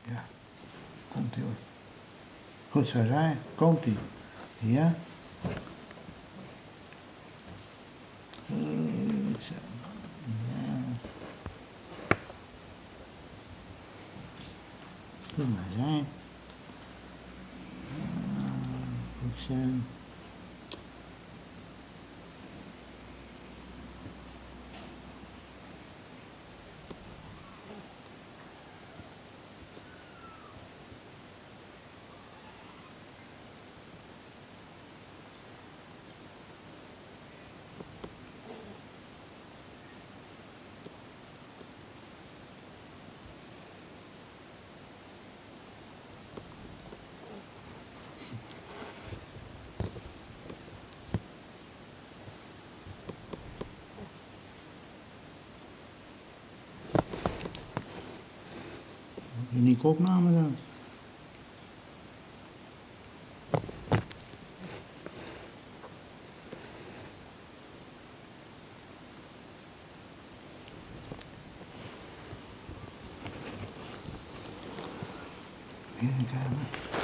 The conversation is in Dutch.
Ja, komt ie hoor. Goed zo zijn, komt ie. Ja. Goed zo. Ja. Doe maar zijn. Goed zo. Unieke opname dan. Even kijken.